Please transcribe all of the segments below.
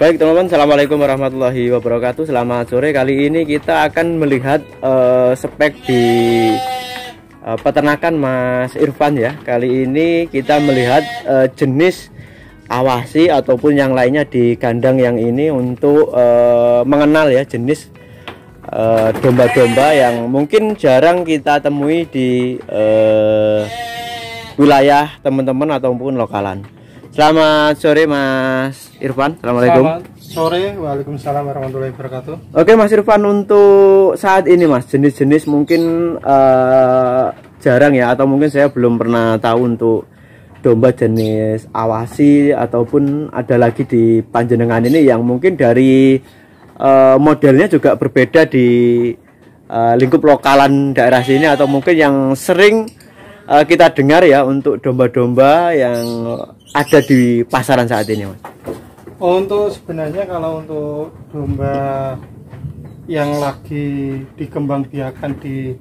Baik teman-teman, assalamualaikum warahmatullahi wabarakatuh. Selamat sore. Kali ini kita akan melihat spek di peternakan Mas Irfan ya. Kali ini kita melihat jenis awasi ataupun yang lainnya di kandang yang ini untuk mengenal ya jenis domba-domba yang mungkin jarang kita temui di wilayah teman-teman ataupun lokalan. Selamat sore Mas Irfan. Assalamualaikum. Selamat sore. Waalaikumsalam warahmatullahi wabarakatuh. Oke Mas Irfan, untuk saat ini Mas, jenis-jenis mungkin jarang ya, atau mungkin saya belum pernah tahu untuk domba jenis awasi ataupun ada lagi di panjenengan ini yang mungkin dari modelnya juga berbeda di lingkup lokalan daerah sini, atau mungkin yang sering kita dengar ya untuk domba-domba yang ada di pasaran saat ini, Mas. Untuk sebenarnya kalau untuk domba yang lagi dikembangbiakan di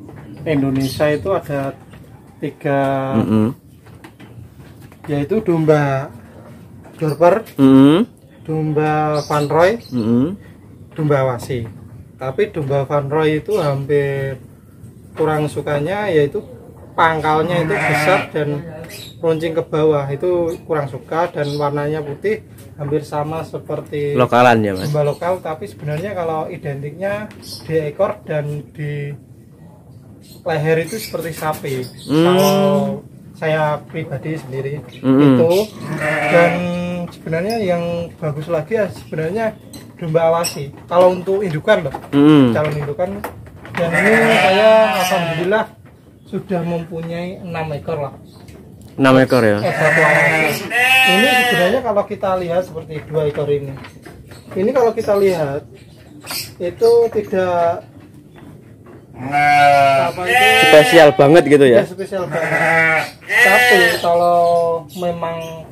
Indonesia itu ada 3, yaitu domba Dorper, domba Van Roy, domba awasi. Tapi domba Van Roy itu hampir kurang sukanya, yaitu pangkalnya itu besar dan runcing ke bawah, itu kurang suka, dan warnanya putih hampir sama seperti lokalan ya Mas. Domba lokal, tapi sebenarnya kalau identiknya di ekor dan di leher itu seperti sapi. Kalau saya pribadi sendiri itu, dan sebenarnya yang bagus lagi ya sebenarnya domba awasi. Kalau untuk indukan loh, calon indukan, dan ini saya alhamdulillah sudah mempunyai 6 ekor lah. 6 ekor ya. Ini sebenarnya kalau kita lihat seperti 2 ekor ini. Ini kalau kita lihat itu tidak apa itu spesial banget gitu ya. Spesial banget. Tapi kalau memang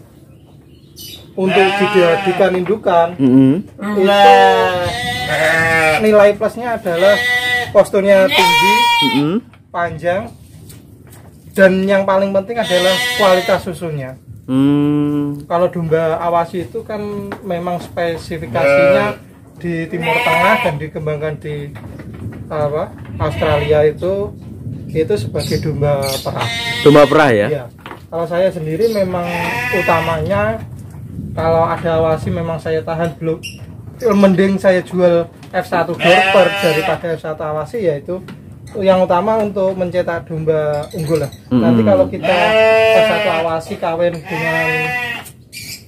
untuk dijadikan indukan, itu nilai plusnya adalah posturnya tinggi, panjang, dan yang paling penting adalah kualitas susunya. Kalau domba awasi itu kan memang spesifikasinya di Timur Tengah dan dikembangkan di Australia itu sebagai domba perah. Domba perah ya? Iya. Kalau saya sendiri memang utamanya kalau ada awasi memang saya tahan, belum mending saya jual F1 Dorper daripada F1 awasi, yaitu yang utama untuk mencetak domba unggul lah. Nanti kalau kita F1 awasi kawin dengan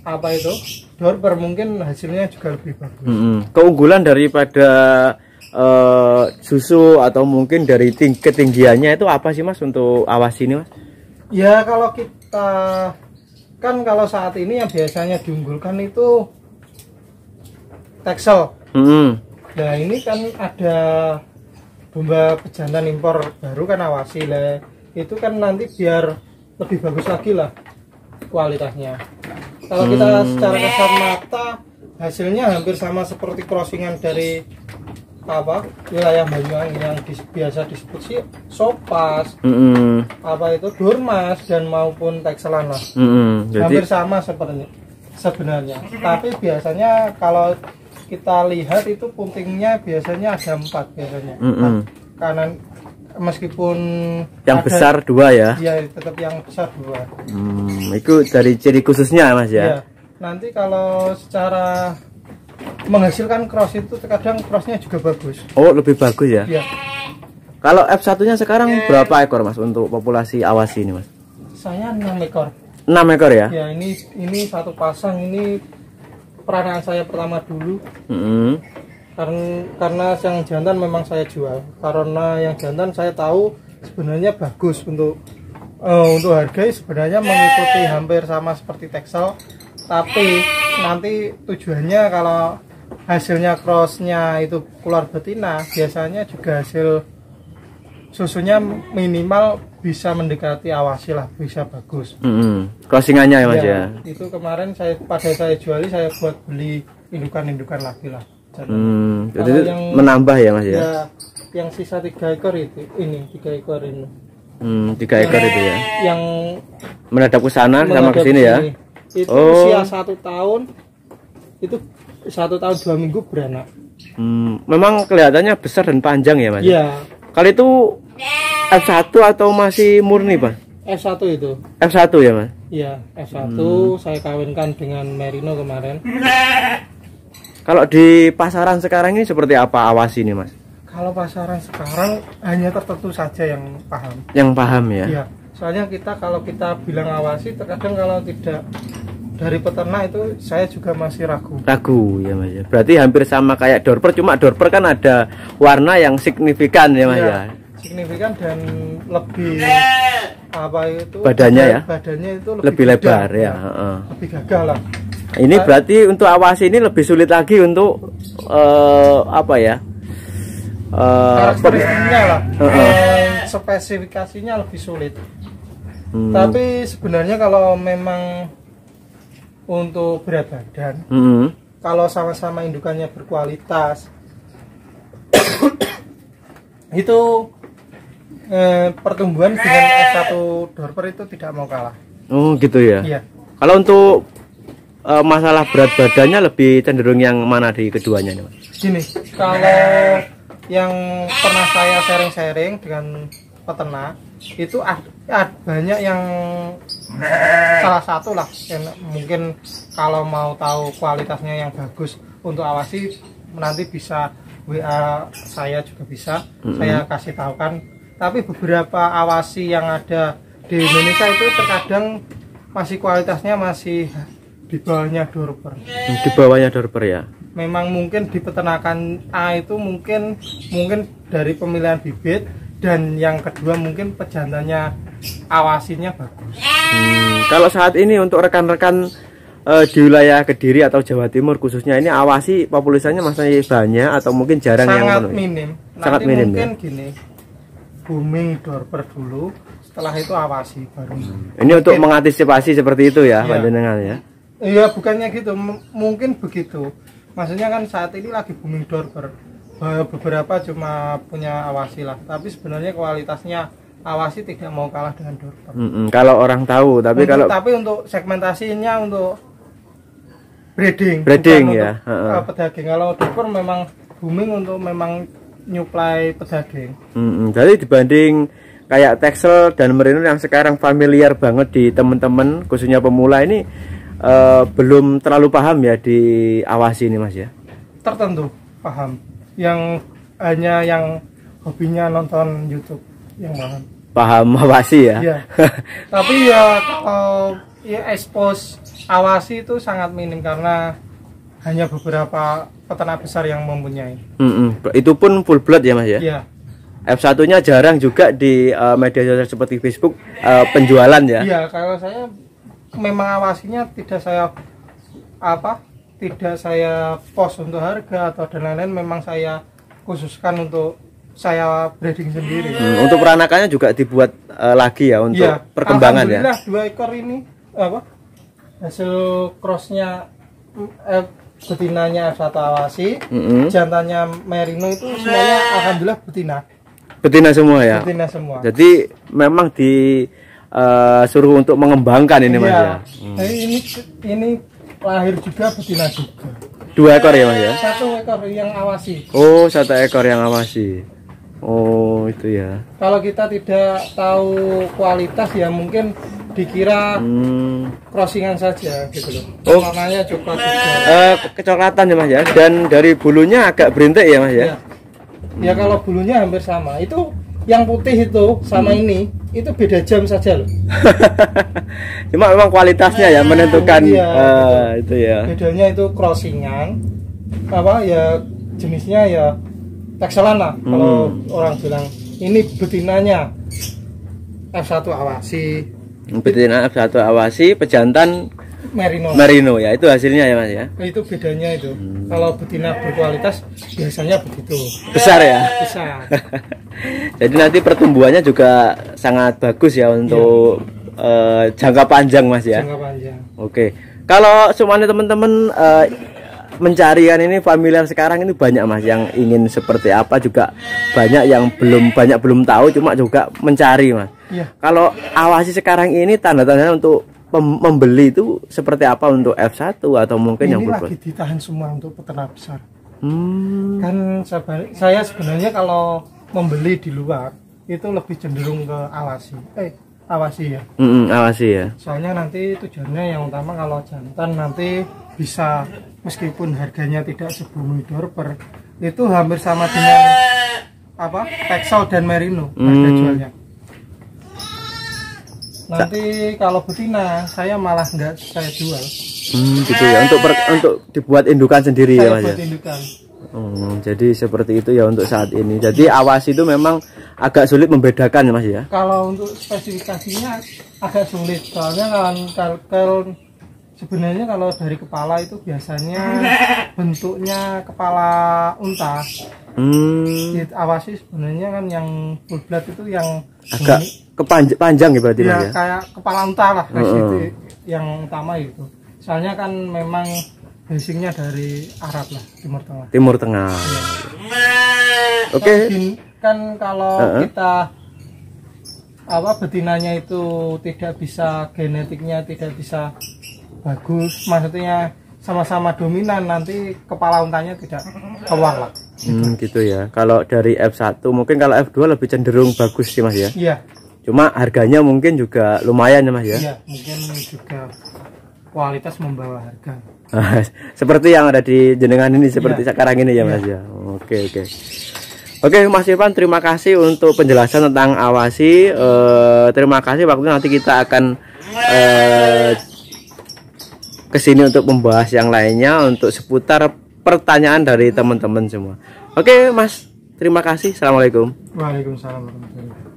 apa itu Dorper, mungkin hasilnya juga lebih bagus. Keunggulan daripada susu atau mungkin dari ketinggiannya itu apa sih Mas untuk awasi ini Mas? Ya kalau kita kan kalau saat ini yang biasanya diunggulkan itu Texel. Nah ini kan ada domba pejantan impor baru kan awasi lah, itu kan nanti biar lebih bagus lagi lah kualitasnya. Kalau kita secara kasat mata hasilnya hampir sama seperti crossingan dari wilayah Banyuwangi yang biasa disebut sih Sopas, itu Dormas dan maupun Texelan lah. Hampir sama sebenarnya. Tapi biasanya kalau kita lihat itu puntingnya biasanya ada 4 biasanya. Kanan meskipun yang ada, besar 2 ya? Iya, tetap yang besar 2. Itu dari ciri khususnya Mas ya? Iya. Nanti kalau secara menghasilkan cross itu terkadang crossnya juga bagus. Oh, lebih bagus ya? Iya. Kalau F1 nya sekarang berapa ekor Mas untuk populasi awasi ini Mas? Saya 6 ekor. 6 ekor ya? Ya, ini satu pasang, ini peranaan saya pertama dulu. Karena yang jantan memang saya jual, karena yang jantan saya tahu sebenarnya bagus untuk harga sebenarnya mengikuti hampir sama seperti Texel, tapi nanti tujuannya kalau hasilnya crossnya itu keluar betina, biasanya juga hasil susunya minimal bisa mendekati awasi lah, bisa bagus. Crossingannya ya Mas ya? Itu kemarin saya juali, saya buat beli indukan lagi lah. Jadi yang menambah ya Mas ya? Yang sisa 3 ekor itu, ini 3 ekor ini. 3 ekor itu ya? Yang menghadap ke sana sama ke sini ya? Itu usia 1 tahun, itu 1 tahun 2 minggu beranak. Memang kelihatannya besar dan panjang ya Mas? Iya. Kalau itu F1 atau masih murni Pak? F1 itu. F1 ya Mas? Iya, F1 saya kawinkan dengan Merino kemarin. Kalau di pasaran sekarang ini seperti apa awasi ini Mas? Kalau pasaran sekarang hanya tertentu saja yang paham. Yang paham ya? Iya. Soalnya kalau kita bilang awasi, terkadang kalau tidak dari peternak itu saya juga masih ragu. Ragu ya Mas ya. Berarti hampir sama kayak Dorper, cuma Dorper kan ada warna yang signifikan ya Mas ya. Signifikan dan lebih apa itu? Badannya ya. Badannya itu lebih lebar ya. Lebih gagah lah. Ini berarti untuk awasi ini lebih sulit lagi untuk apa ya? Karakteristiknya lah. Spesifikasinya lebih sulit. Tapi sebenarnya kalau memang untuk berat badan, kalau sama-sama indukannya berkualitas, itu pertumbuhan dengan S1 Dorper itu tidak mau kalah. Oh gitu ya. Iya. Kalau untuk masalah berat badannya lebih cenderung yang mana di keduanya nih Mas? Gini, kalau yang pernah saya sharing-sharing dengan peternak itu banyak yang salah satu lah yang mungkin kalau mau tahu kualitasnya yang bagus untuk awasi nanti bisa WA saya juga bisa saya kasih tahu kan. Tapi beberapa awasi yang ada di Indonesia itu terkadang masih kualitasnya masih di bawahnya Dorper. Di bawahnya Dorper ya. Memang mungkin di peternakan A itu mungkin dari pemilihan bibit, dan yang kedua mungkin pejantannya awasinya bagus. Kalau saat ini untuk rekan-rekan di wilayah Kediri atau Jawa Timur khususnya ini awasi populasinya masih banyak atau mungkin jarang sangat yang minim. Sangat nanti minim mungkin ya? Gini, booming Dorper dulu, setelah itu awasi baru. Ini untuk mengantisipasi seperti itu ya, panjenengan ya? Iya, bukannya gitu, mungkin begitu. Maksudnya kan saat ini lagi booming Dorper. Beberapa cuma punya awasi lah, tapi sebenarnya kualitasnya awasi tidak mau kalah dengan Dorper. Kalau orang tahu, tapi tapi untuk segmentasinya untuk breeding ya. Untuk pedaging. Kalau Dorper memang booming untuk memang nyuplai pedaging. Jadi dibanding kayak Texel dan Merino yang sekarang familiar banget di teman-teman khususnya pemula ini belum terlalu paham ya di awasi ini Mas ya? Tertentu paham. Yang hanya yang hobinya nonton YouTube yang paham awasi ya. Iya. Tapi ya kalau ya expose awasi itu sangat minim karena hanya beberapa peternak besar yang mempunyai. Itu pun full blood ya Mas ya? Iya. F1-nya jarang juga di media sosial seperti Facebook penjualan ya? Iya, kalau saya memang awasinya tidak saya post untuk harga atau dan lain-lain, memang saya khususkan untuk saya breeding sendiri. Untuk peranakannya juga dibuat lagi ya untuk perkembangan ya. Alhamdulillah 2 ekor ini hasil crossnya betinanya F1 awasi, jantannya Merino itu semuanya alhamdulillah betina semua ya. Betina semua. Jadi memang suruh untuk mengembangkan ini Mas ya. Ini lahir juga betina juga. 2 ekor ya Mas ya? 1 ekor yang awasi. Oh, 1 ekor yang awasi. Oh, itu ya. Kalau kita tidak tahu kualitas ya mungkin dikira crossingan saja gitu loh. Oh, warnanya coklat juga. Kecoklatan ya Mas ya. Dan dari bulunya agak berintik ya Mas ya? Ya kalau bulunya hampir sama. Itu yang putih itu sama ini itu beda jam saja loh. Cuma memang kualitasnya ya menentukan itu ya. Bedanya itu crossingan ya jenisnya ya Texelan lah. Kalau orang bilang ini betinanya F1 awasi. Betina F1 awasi, pejantan Merino ya, itu hasilnya ya Mas ya. Itu bedanya itu. Kalau betina berkualitas biasanya begitu. Besar ya? Besar. Jadi nanti pertumbuhannya juga sangat bagus ya untuk jangka panjang Mas ya. Jangka panjang. Oke. Kalau semuanya teman-teman mencarian ini familiar sekarang ini banyak Mas yang ingin seperti apa, juga banyak yang belum tahu cuma juga mencari Mas. Iya. Kalau awasi sekarang ini tanda-tandanya untuk membeli itu seperti apa untuk F1 atau mungkin ini yang lagi ditahan semua untuk peternak besar. Kan saya sebenarnya kalau membeli di luar itu lebih cenderung ke awasi ya. Awasi ya. Soalnya nanti tujuannya yang utama kalau jantan nanti bisa, meskipun harganya tidak sebumi Dorper, itu hampir sama dengan apa Texel dan Merino harga jualnya. Nanti kalau betina saya malah nggak saya jual. Gitu ya, untuk dibuat indukan sendiri ya Mas ya. Indukan. Jadi seperti itu ya untuk saat ini. Jadi awasi itu memang agak sulit membedakan ya Mas ya. Kalau untuk spesifikasinya agak sulit, soalnya kalau sebenarnya kalau dari kepala itu biasanya bentuknya kepala unta. Awasi sebenarnya kan yang full blood itu yang agak panjang ya berarti ya, Mas ya. Kayak kepala unta lah itu yang utama itu. Soalnya kan memang basicnya dari Arab lah, Timur Tengah. Timur Tengah. Ya. Oke. Kan kalau kita betinanya itu tidak bisa, genetiknya tidak bisa bagus, maksudnya sama-sama dominan, nanti kepala untanya tidak keluar lah. Gitu ya. Kalau dari F1 mungkin, kalau F2 lebih cenderung bagus sih Mas ya. Iya. Cuma harganya mungkin juga lumayan ya Mas ya. Iya, mungkin juga kualitas membawa harga. Seperti yang ada di jenengan ini seperti sekarang ini ya Mas ya. Oke Mas Irfan, terima kasih untuk penjelasan tentang awasi. Terima kasih, waktu nanti kita akan kesini untuk membahas yang lainnya untuk seputar pertanyaan dari teman-teman semua. Oke Mas, terima kasih. Assalamualaikum. Waalaikumsalam warahmatullahi wabarakatuh.